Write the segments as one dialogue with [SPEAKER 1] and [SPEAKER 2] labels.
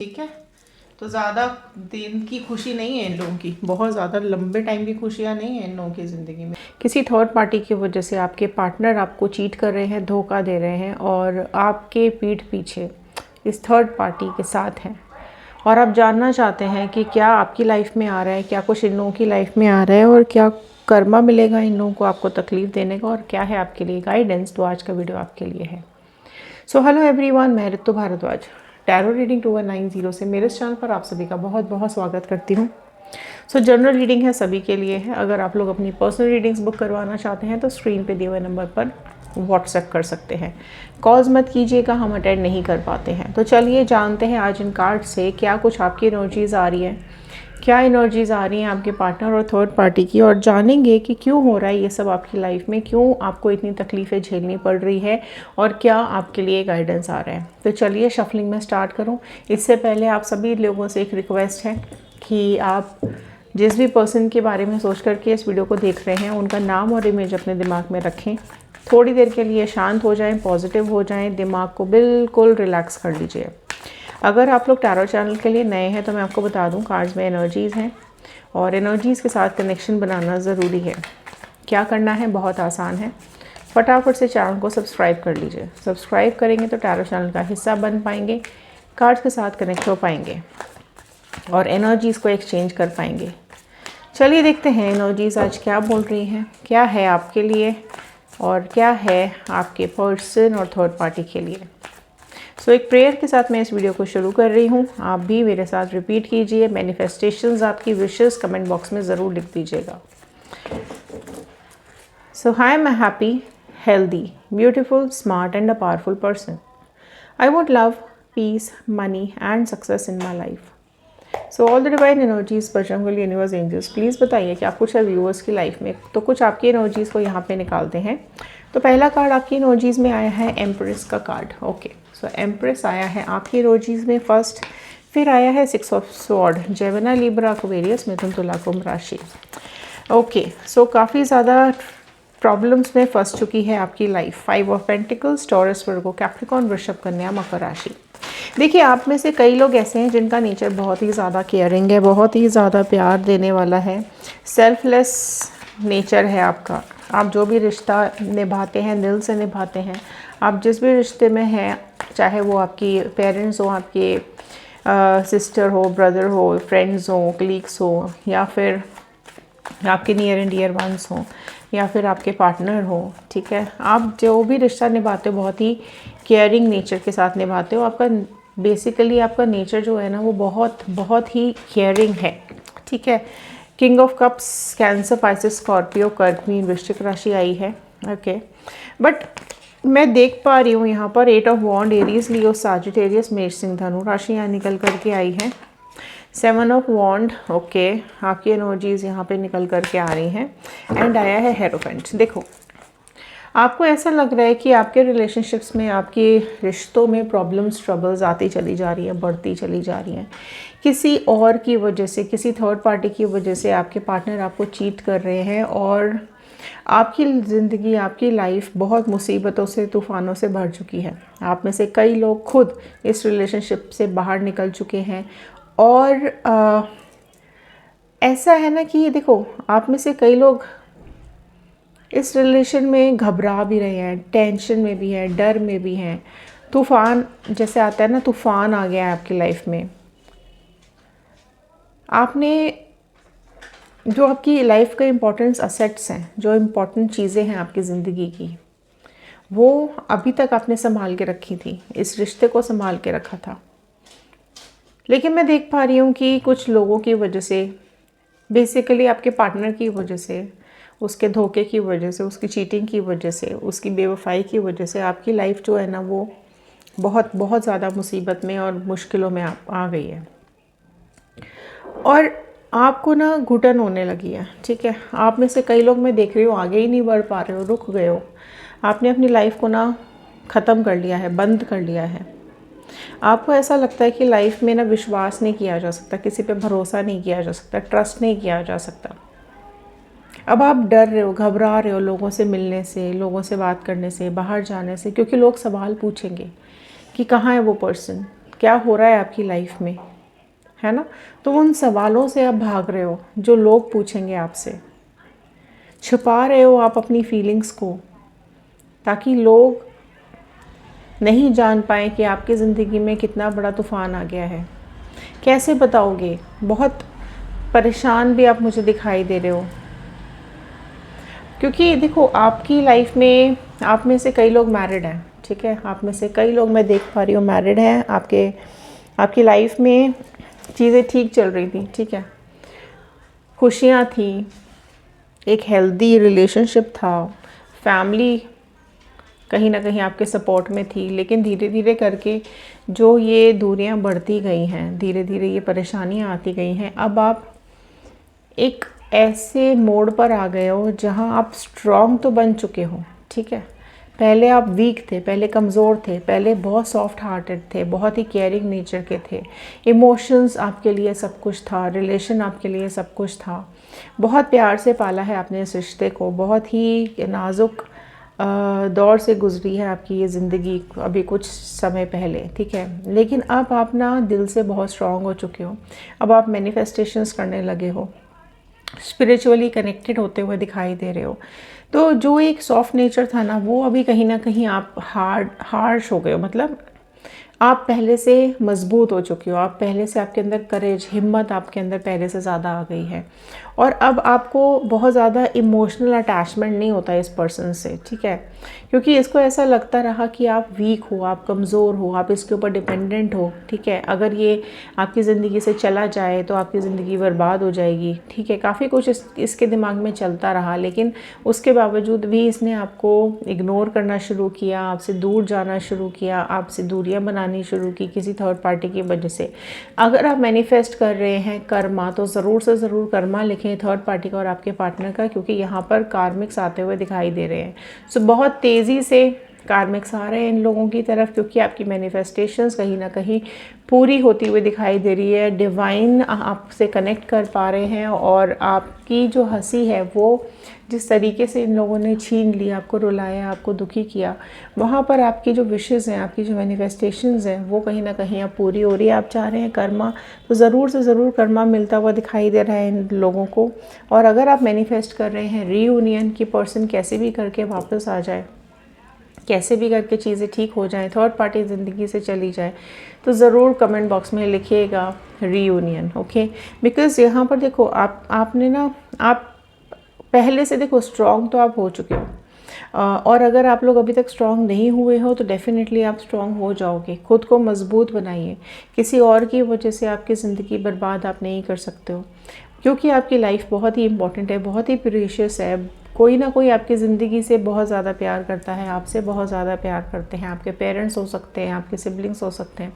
[SPEAKER 1] ठीक है। तो ज़्यादा दिन की खुशी नहीं है इन लोगों की, बहुत ज़्यादा लंबे टाइम की खुशियाँ नहीं है इन लोगों की ज़िंदगी में। किसी थर्ड पार्टी की वजह से आपके पार्टनर आपको चीट कर रहे हैं, धोखा दे रहे हैं और आपके पीठ पीछे इस थर्ड पार्टी के साथ हैं और आप जानना चाहते हैं कि क्या आपकी लाइफ में आ रहा है, क्या कुछ इन लोगों की लाइफ में आ रहा है और क्या कर्मा मिलेगा इन लोगों को आपको तकलीफ़ देने का और क्या है आपके लिए गाइडेंस। तो आज का वीडियो आपके लिए है। सो हेलो एवरीवन, मैं ऋतु भारद्वाज टैरो रीडिंग 2190 से मेरे चैनल पर आप सभी का बहुत बहुत स्वागत करती हूँ। सो जनरल रीडिंग है, सभी के लिए है। अगर आप लोग अपनी पर्सनल रीडिंग्स बुक करवाना चाहते हैं तो स्क्रीन पे दिए हुए नंबर पर व्हाट्सएप कर सकते हैं। कॉल्स मत कीजिएगा, हम अटेंड नहीं कर पाते हैं। तो चलिए जानते हैं आज इन कार्ड से क्या कुछ आपकी एनर्जीज़ आ रही है, क्या एनर्जीज़ आ रही हैं आपके पार्टनर और थर्ड पार्टी की, और जानेंगे कि क्यों हो रहा है ये सब आपकी लाइफ में, क्यों आपको इतनी तकलीफ़ें झेलनी पड़ रही है और क्या आपके लिए गाइडेंस आ रहा है। तो चलिए शफलिंग में स्टार्ट करूं। इससे पहले आप सभी लोगों से एक रिक्वेस्ट है कि आप जिस भी पर्सन के बारे में सोच करके इस वीडियो को देख रहे हैं उनका नाम और इमेज अपने दिमाग में रखें। थोड़ी देर के लिए शांत हो जाएं, पॉजिटिव हो जाएं, दिमाग को बिल्कुल रिलैक्स कर लीजिए। अगर आप लोग टैरो चैनल के लिए नए हैं तो मैं आपको बता दूं, कार्ड्स में एनर्जीज़ हैं और एनर्जीज़ के साथ कनेक्शन बनाना ज़रूरी है। क्या करना है, बहुत आसान है। फटाफट से चैनल को सब्सक्राइब कर लीजिए। सब्सक्राइब करेंगे तो टैरो चैनल का हिस्सा बन पाएंगे, कार्ड्स के साथ कनेक्ट हो पाएंगे और एनर्जीज़ को एक्सचेंज कर पाएंगे। चलिए देखते हैं एनर्जीज़ आज क्या बोल रही हैं, क्या है आपके लिए और क्या है आपके पर्सन और थर्ड पार्टी के लिए। सो एक प्रेयर के साथ मैं इस वीडियो को शुरू कर रही हूँ। आप भी मेरे साथ रिपीट कीजिए। मैनिफेस्टेशंस, आपकी विशेस कमेंट बॉक्स में ज़रूर लिख दीजिएगा। So I am a happy, healthy, beautiful, smart and a powerful person. I want love, peace, money and success in my life. So all the divine energies, Bajrangbali, universe, angels, please बताइए क्या कुछ है viewers की life में। तो कुछ आपकी energies को यहाँ पे निकालते हैं। तो पहला कार्ड आपकी एनर्जीज़ में आया है एम्प्रेस का कार्ड। ओके, सो एम्प्रेस आया है आपकी एनर्जीज़ में फर्स्ट। फिर आया है 6 of sword, Gemini, Libra, Aquarius, Mithun, Tula, Kumbh राशि। ओके, सो काफ़ी ज़्यादा प्रॉब्लम्स में फंस चुकी है आपकी life. 5 of pentacles, taurus, Virgo, Capricorn, वृषभ, कन्या, मकर राशि। देखिए, आप में से कई लोग ऐसे हैं जिनका नेचर बहुत ही ज़्यादा केयरिंग है, बहुत ही ज़्यादा प्यार देने वाला है। सेल्फलेस नेचर है आपका। आप जो भी रिश्ता निभाते हैं दिल से निभाते हैं। आप जिस भी रिश्ते में हैं, चाहे वो आपकी पेरेंट्स हो, आपके सिस्टर हो, ब्रदर हो, फ्रेंड्स हो, कलीग्स हो, या फिर आपके नियर एंड डियर वंस हो, या फिर आपके पार्टनर हो, ठीक है। आप जो भी रिश्ता निभाते हो बहुत ही केयरिंग नेचर के साथ निभाते हो। आपका बेसिकली आपका नेचर जो है ना वो बहुत बहुत ही केयरिंग है, ठीक है। King of cups, cancer, Pisces, Scorpio, कर्क, मीन, वृश्चिक राशि आई है। ओके, बट मैं देख पा रही हूँ यहाँ पर 8 of wand, Aries, Leo, Sagittarius, मेष, सिंह, धनु राशियाँ निकल करके आई हैं। 7 ऑफ वॉन्ड, ओके, आपकी एनर्जीज यहाँ पे निकल करके आ रही हैं। एंड आया है हेरोफेंट। देखो, आपको ऐसा लग रहा है कि आपके रिलेशनशिप्स में, आपके रिश्तों में प्रॉब्लम्स, ट्रबल्स आती चली जा रही हैं, बढ़ती चली जा रही हैं। किसी और की वजह से, किसी थर्ड पार्टी की वजह से आपके पार्टनर आपको चीट कर रहे हैं और आपकी ज़िंदगी, आपकी लाइफ बहुत मुसीबतों से, तूफ़ानों से भर चुकी है। आप में से कई लोग खुद इस रिलेशनशिप से बाहर निकल चुके हैं और ऐसा है ना कि देखो, आप में से कई लोग इस रिलेशन में घबरा भी रहे हैं, टेंशन में भी हैं, डर में भी हैं। तूफ़ान जैसे आता है ना, तूफ़ान आ गया है आपकी लाइफ में। आपने जो आपकी लाइफ के इम्पोर्टेंट असेट्स हैं, जो इम्पोर्टेंट चीज़ें हैं आपकी ज़िंदगी की, वो अभी तक आपने संभाल के रखी थी, इस रिश्ते को संभाल के रखा था। लेकिन मैं देख पा रही हूँ कि कुछ लोगों की वजह से, बेसिकली आपके पार्टनर की वजह से, उसके धोखे की वजह से, उसकी चीटिंग की वजह से, उसकी बेवफाई की वजह से आपकी लाइफ जो है ना वो बहुत बहुत ज़्यादा मुसीबत में और मुश्किलों में आ गई है और आपको ना घुटन होने लगी है, ठीक है। आप में से कई लोग मैं देख रही हूँ आगे ही नहीं बढ़ पा रहे हो, रुक गए हो। आपने अपनी लाइफ को ना ख़त्म कर लिया है, बंद कर लिया है। आपको ऐसा लगता है कि लाइफ में ना विश्वास नहीं किया जा सकता, किसी पे भरोसा नहीं किया जा सकता, ट्रस्ट नहीं किया जा सकता। अब आप डर रहे हो, घबरा रहे हो लोगों से मिलने से, लोगों से बात करने से, बाहर जाने से, क्योंकि लोग सवाल पूछेंगे कि कहाँ है वो पर्सन, क्या हो रहा है आपकी लाइफ में, है ना। तो उन सवालों से आप भाग रहे हो जो लोग पूछेंगे आपसे, छुपा रहे हो आप अपनी फीलिंग्स को ताकि लोग नहीं जान पाए कि आपकी ज़िंदगी में कितना बड़ा तूफ़ान आ गया है। कैसे बताओगे, बहुत परेशान भी आप मुझे दिखाई दे रहे हो। क्योंकि देखो आपकी लाइफ में आप में से कई लोग मैरिड हैं, ठीक है, आप में से कई लोग मैं देख पा रही हूँ मैरिड हैं। आपकी लाइफ में चीज़ें ठीक चल रही थी, ठीक है, खुशियाँ थी, एक हेल्दी रिलेशनशिप था, फैमिली कहीं ना कहीं आपके सपोर्ट में थी। लेकिन धीरे धीरे करके जो ये दूरियां बढ़ती गई हैं, धीरे धीरे ये परेशानियां आती गई हैं, अब आप एक ऐसे मोड़ पर आ गए हो जहां आप स्ट्रॉन्ग तो बन चुके हो, ठीक है। पहले आप वीक थे, पहले कमज़ोर थे, पहले बहुत सॉफ्ट हार्टेड थे, बहुत ही केयरिंग नेचर के थे, इमोशंस आपके लिए सब कुछ था, रिलेशन आपके लिए सब कुछ था, बहुत प्यार से पाला है आपने इस रिश्ते को, बहुत ही नाजुक दौर से गुजरी है आपकी ये ज़िंदगी अभी कुछ समय पहले, ठीक है। लेकिन अब आप ना दिल से बहुत स्ट्रॉन्ग हो चुके हो, अब आप मैनिफेस्टेशंस करने लगे हो, स्पिरिचुअली कनेक्टेड होते हुए दिखाई दे रहे हो। तो जो एक सॉफ्ट नेचर था ना, वो अभी कहीं ना कहीं आप हार्श हो गए हो, मतलब आप पहले से मजबूत हो चुके हो, आप पहले से, आपके अंदर करेज, हिम्मत आपके अंदर पहले से ज़्यादा आ गई है। और अब आपको बहुत ज़्यादा इमोशनल अटैचमेंट नहीं होता इस पर्सन से, ठीक है, क्योंकि इसको ऐसा लगता रहा कि आप वीक हो, आप कमज़ोर हो, आप इसके ऊपर डिपेंडेंट हो, ठीक है। अगर ये आपकी ज़िंदगी से चला जाए तो आपकी ज़िंदगी बर्बाद हो जाएगी, ठीक है। काफ़ी कुछ इसके दिमाग में चलता रहा, लेकिन उसके बावजूद भी इसने आपको इग्नोर करना शुरू किया, आपसे दूर जाना शुरू किया, आपसे दूरियां बनानी शुरू की किसी थर्ड पार्टी की वजह से। अगर आप मैनिफेस्ट कर रहे हैं कर्मा, तो ज़रूर से ज़रूर कर्मा लिखें थर्ड पार्टी का और आपके पार्टनर का, क्योंकि यहाँ पर कार्मिक्स आते हुए दिखाई दे रहे हैं। सो बहुत तेज़ी से कार्मिक्स आ रहे हैं इन लोगों की तरफ, क्योंकि आपकी मैनिफेस्टेशंस कहीं ना कहीं पूरी होती हुई दिखाई दे रही है। डिवाइन आपसे कनेक्ट कर पा रहे हैं और आपकी जो हंसी है वो जिस तरीके से इन लोगों ने छीन लिया, आपको रुलाया, आपको दुखी किया, वहाँ पर आपकी जो विशेज़ हैं, आपकी जो मैनिफेस्टेशंस हैं, वो कहीं ना कहीं अब पूरी हो रही है। आप चाह रहे हैं कर्मा, तो ज़रूर से ज़रूर कर्मा मिलता हुआ दिखाई दे रहा है इन लोगों को। और अगर आप मैनिफेस्ट कर रहे हैं रीयूनियन की, पर्सन कैसे भी करके वापस आ जाए, कैसे भी करके चीज़ें ठीक हो जाएं, थर्ड पार्टी ज़िंदगी से चली जाए, तो ज़रूर कमेंट बॉक्स में लिखिएगा रीयूनियन, ओके। बिकॉज़ यहाँ पर देखो आपने ना, आप पहले से देखो स्ट्रॉन्ग तो आप हो चुके हो, और अगर आप लोग अभी तक स्ट्रॉन्ग नहीं हुए हो तो डेफिनेटली आप स्ट्रॉन्ग हो जाओगे। खुद को मजबूत बनाइए, किसी और की वजह से आपकी ज़िंदगी बर्बाद आप नहीं कर सकते हो, क्योंकि आपकी लाइफ बहुत ही इंपॉर्टेंट है, बहुत ही प्रीशियस है। कोई ना कोई आपकी ज़िंदगी से बहुत ज़्यादा प्यार करता है, आपसे बहुत ज़्यादा प्यार करते हैं। आपके पेरेंट्स हो सकते हैं, आपके सिबलिंग्स हो सकते हैं,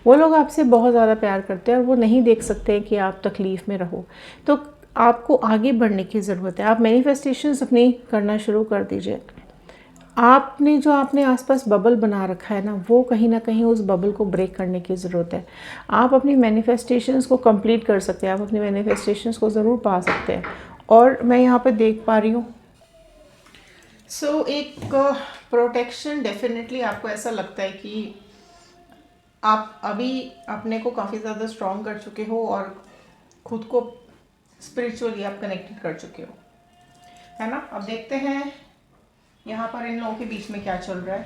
[SPEAKER 1] वो लोग आपसे बहुत ज़्यादा प्यार करते हैं और वो नहीं देख सकते कि आप तकलीफ़ में रहो। तो आपको आगे बढ़ने की ज़रूरत है। आप मैनिफेस्टेशंस अपनी करना शुरू कर दीजिए। आपने जो आपने आसपास बबल बना रखा है ना, वो कहीं ना कहीं उस बबल को ब्रेक करने की ज़रूरत है। आप अपनी मैनिफेस्टेशंस को कंप्लीट कर सकते हैं, आप अपनी मैनिफेस्टेशंस को ज़रूर पा सकते हैं। और मैं यहाँ पे देख पा रही हूँ एक प्रोटेक्शन, डेफिनेटली आपको ऐसा लगता है कि आप अभी अपने को काफ़ी ज़्यादा स्ट्रॉन्ग कर चुके हो और खुद को स्पिरिचुअली आप कनेक्टेड कर चुके हो, है ना। अब देखते हैं यहाँ पर इन लोगों के बीच में क्या चल रहा है,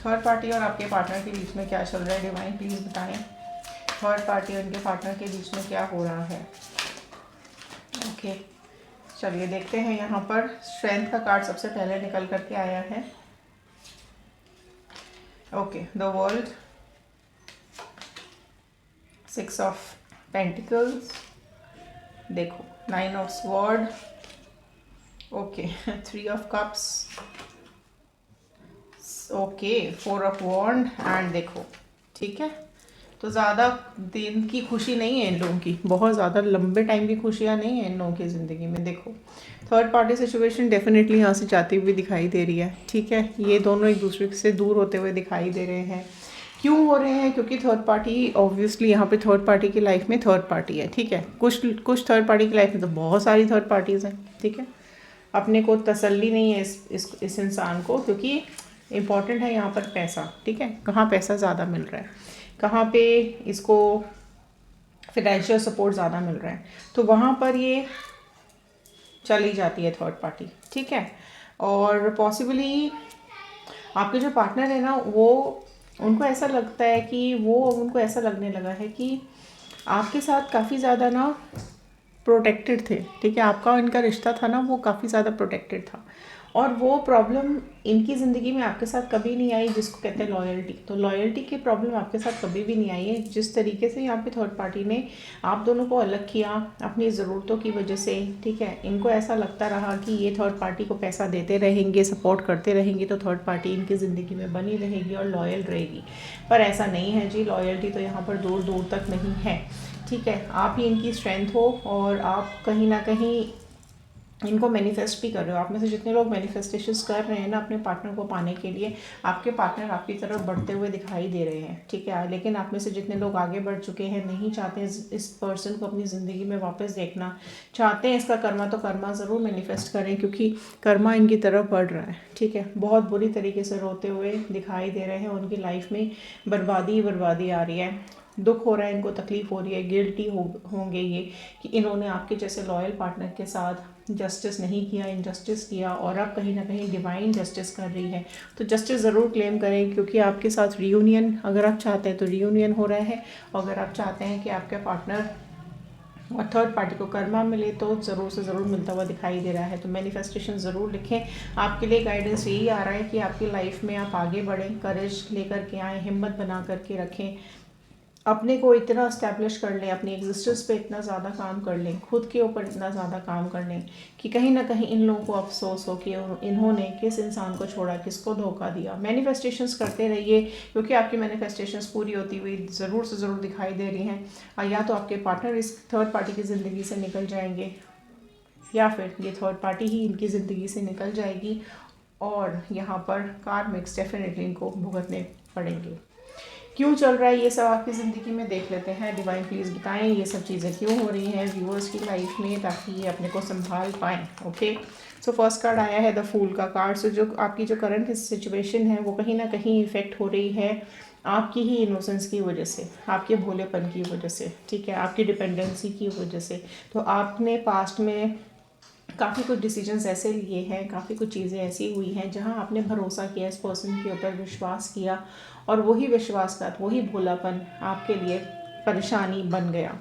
[SPEAKER 1] थर्ड पार्टी और आपके पार्टनर के बीच में क्या चल रहा है। डिवाइन प्लीज़ बताएं, थर्ड पार्टी और इनके पार्टनर के बीच में क्या हो रहा है। ओके, चलिए देखते हैं। यहाँ पर स्ट्रेंथ का कार्ड सबसे पहले निकल करके आया है। Okay, the world, 6 of pentacles, देखो 9 of sword, okay 3 of cups, okay 4 of wand and देखो, ठीक है। तो ज़्यादा दिन की खुशी नहीं है इन लोगों की, बहुत ज़्यादा लंबे टाइम की खुशियाँ नहीं है इन लोगों की ज़िंदगी में। देखो थर्ड पार्टी सिचुएशन डेफिनेटली यहाँ से जाती हुई दिखाई दे रही है, ठीक है। ये दोनों एक दूसरे से दूर होते हुए दिखाई दे रहे हैं। क्यों हो रहे हैं? क्योंकि थर्ड पार्टी, ऑब्वियसली यहाँ पे थर्ड पार्टी की लाइफ में थर्ड पार्टी है, ठीक है। कुछ थर्ड पार्टी की लाइफ में तो बहुत सारी थर्ड पार्टीज़ हैं, ठीक है। अपने को तसल्ली नहीं है इस इंसान को, क्योंकि इम्पॉर्टेंट है यहाँ पर पैसा, ठीक है। कहाँ पैसा ज़्यादा मिल रहा है, कहाँ पे इसको फाइनेंशियल सपोर्ट ज़्यादा मिल रहा है, तो वहाँ पर ये चली जाती है थर्ड पार्टी, ठीक है। और पॉसिबली आपके जो पार्टनर है ना, वो उनको ऐसा लगता है कि उनको ऐसा लगने लगा है कि आपके साथ काफ़ी ज़्यादा ना प्रोटेक्टेड थे, ठीक है। आपका इनका रिश्ता था ना, वो काफ़ी ज़्यादा प्रोटेक्टेड था, और वो प्रॉब्लम इनकी ज़िंदगी में आपके साथ कभी नहीं आई जिसको कहते हैं लॉयल्टी। तो लॉयल्टी की प्रॉब्लम आपके साथ कभी भी नहीं आई है। जिस तरीके से यहाँ पे थर्ड पार्टी ने आप दोनों को अलग किया अपनी ज़रूरतों की वजह से, ठीक है, इनको ऐसा लगता रहा कि ये थर्ड पार्टी को पैसा देते रहेंगे, सपोर्ट करते रहेंगे, तो थर्ड पार्टी इनकी ज़िंदगी में बनी रहेगी और लॉयल रहेगी। पर ऐसा नहीं है जी, लॉयल्टी तो यहाँ पर दूर दूर तक नहीं है, ठीक है। आप ही इनकी स्ट्रेंथ हो, और आप कहीं ना कहीं इनको मैनिफेस्ट भी कर रहे हो। आप में से जितने लोग मैनिफेस्टेशंस कर रहे हैं ना अपने पार्टनर को पाने के लिए, आपके पार्टनर आपकी तरफ बढ़ते हुए दिखाई दे रहे हैं, ठीक है। लेकिन आप में से जितने लोग आगे बढ़ चुके हैं, नहीं चाहते हैं इस पर्सन को अपनी ज़िंदगी में वापस देखना, चाहते हैं इसका कर्मा, तो कर्मा ज़रूर मैनिफेस्ट करें, क्योंकि कर्मा इनकी तरफ बढ़ रहा है, ठीक है। बहुत बुरी तरीके से रोते हुए दिखाई दे रहे हैं, उनकी लाइफ में बर्बादी बर्बादी आ रही है, दुख हो रहा है, इनको तकलीफ़ हो रही है, गिल्टी होंगे ये कि इन्होंने आपके जैसे लॉयल पार्टनर के साथ जस्टिस नहीं किया, इनजस्टिस किया, और अब कहीं ना कहीं डिवाइन जस्टिस कर रही है। तो जस्टिस ज़रूर क्लेम करें, क्योंकि आपके साथ रीयूनियन अगर आप चाहते हैं तो रीयूनियन हो रहा है, अगर आप चाहते हैं कि आपके पार्टनर और थर्ड पार्टी को कर्मा मिले तो ज़रूर से ज़रूर मिलता हुआ दिखाई दे रहा है। तो मैनिफेस्टेशन ज़रूर लिखें। आपके लिए गाइडेंस यही आ रहा है कि आपकी लाइफ में आप आगे बढ़ें, करेज लेकर के आएँ, हिम्मत बना करके रखें, अपने को इतना इस्टेब्लिश कर लें, अपनी एग्जिस्टेंस पे इतना ज़्यादा काम कर लें, खुद के ऊपर इतना ज़्यादा काम कर लें कि कहीं ना कहीं इन लोगों को अफसोस हो कि इन्होंने किस इंसान को छोड़ा, किसको धोखा दिया। मैनिफेस्टेशंस करते रहिए, क्योंकि आपकी मैनिफेस्टेशंस पूरी होती हुई ज़रूर से ज़रूर दिखाई दे रही हैं। या तो आपके पार्टनर इस थर्ड पार्टी की ज़िंदगी से निकल जाएंगे, या फिर ये थर्ड पार्टी ही इनकी ज़िंदगी से निकल जाएगी, और यहाँ पर कार्मिक्स डेफिनेटली इनको भुगतने पड़ेंगे। क्यों चल रहा है ये सब आपकी ज़िंदगी में, देख लेते हैं। डिवाइन प्लीज़ बताएं ये सब चीज़ें क्यों हो रही हैं व्यूअर्स की लाइफ में, ताकि ये अपने को संभाल पाएँ। ओके, सो फर्स्ट कार्ड आया है द फूल का कार्ड। सो जो आपकी जो करंट सिचुएशन है वो कहीं ना कहीं इफेक्ट हो रही है आपकी ही इनोसेंस की वजह से, आपके भोलेपन की वजह से, ठीक है, आपकी डिपेंडेंसी की वजह से। तो आपने पास्ट में काफ़ी कुछ डिसीजंस ऐसे लिए हैं, काफ़ी कुछ चीज़ें ऐसी हुई हैं जहां आपने भरोसा किया, इस पर्सन के ऊपर विश्वास किया, और वही विश्वासघात, वही भोलापन आपके लिए परेशानी बन गया।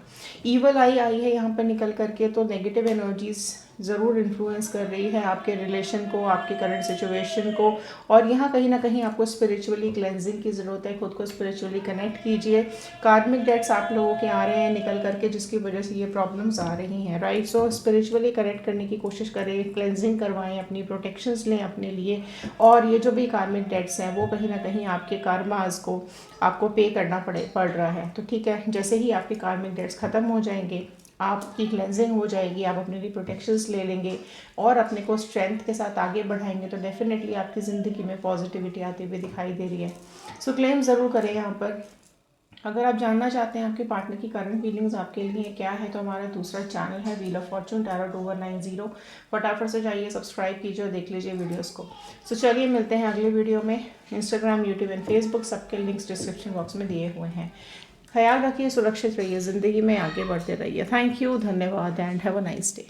[SPEAKER 1] ईवल आई है यहाँ पर निकल करके, तो नेगेटिव एनर्जीज ज़रूर इन्फ्लुएंस कर रही है आपके रिलेशन को, आपके करंट सिचुएशन को, और यहाँ कहीं ना कहीं आपको स्पिरिचुअली क्लेंजिंग की ज़रूरत है। खुद को स्पिरिचुअली कनेक्ट कीजिए। कार्मिक डेट्स आप लोगों के आ रहे हैं निकल करके, जिसकी वजह से ये प्रॉब्लम्स आ रही हैं, राइट। सो स्पिरिचुअली कनेक्ट करने की कोशिश करें, क्लेंजिंग करवाएं, अपनी प्रोटेक्शंस लें अपने लिए, और ये जो भी कार्मिक डेट्स हैं वो कहीं ना कहीं आपके कार्मास को आपको पे करना पड़ रहा है। तो ठीक है, जैसे ही आपके कार्मिक डेट्स ख़त्म हो जाएंगे, आपकी क्लेंजिंग हो जाएगी, आप अपने लिए प्रोटेक्शंस ले लेंगे और अपने को स्ट्रेंथ के साथ आगे बढ़ाएंगे, तो डेफिनेटली आपकी ज़िंदगी में पॉजिटिविटी आती हुई दिखाई दे रही है। सो क्लेम ज़रूर करें यहाँ पर। अगर आप जानना चाहते हैं आपके पार्टनर की करंट फीलिंग्स आपके लिए क्या है, तो हमारा दूसरा चैनल है व्हील ऑफ फॉर्चून टैरो 2190। फटाफट से जाइए, सब्सक्राइब कीजिए और देख लीजिए वीडियोस को। सो चलिए मिलते हैं अगले वीडियो में। इंस्टाग्राम, यूट्यूब एंड फेसबुक सबके लिंक्स डिस्क्रिप्शन बॉक्स में दिए हुए हैं। ख्याल रखिए, सुरक्षित रहिए, ज़िंदगी में आगे बढ़ते रहिए। थैंक यू, धन्यवाद and have a nice day.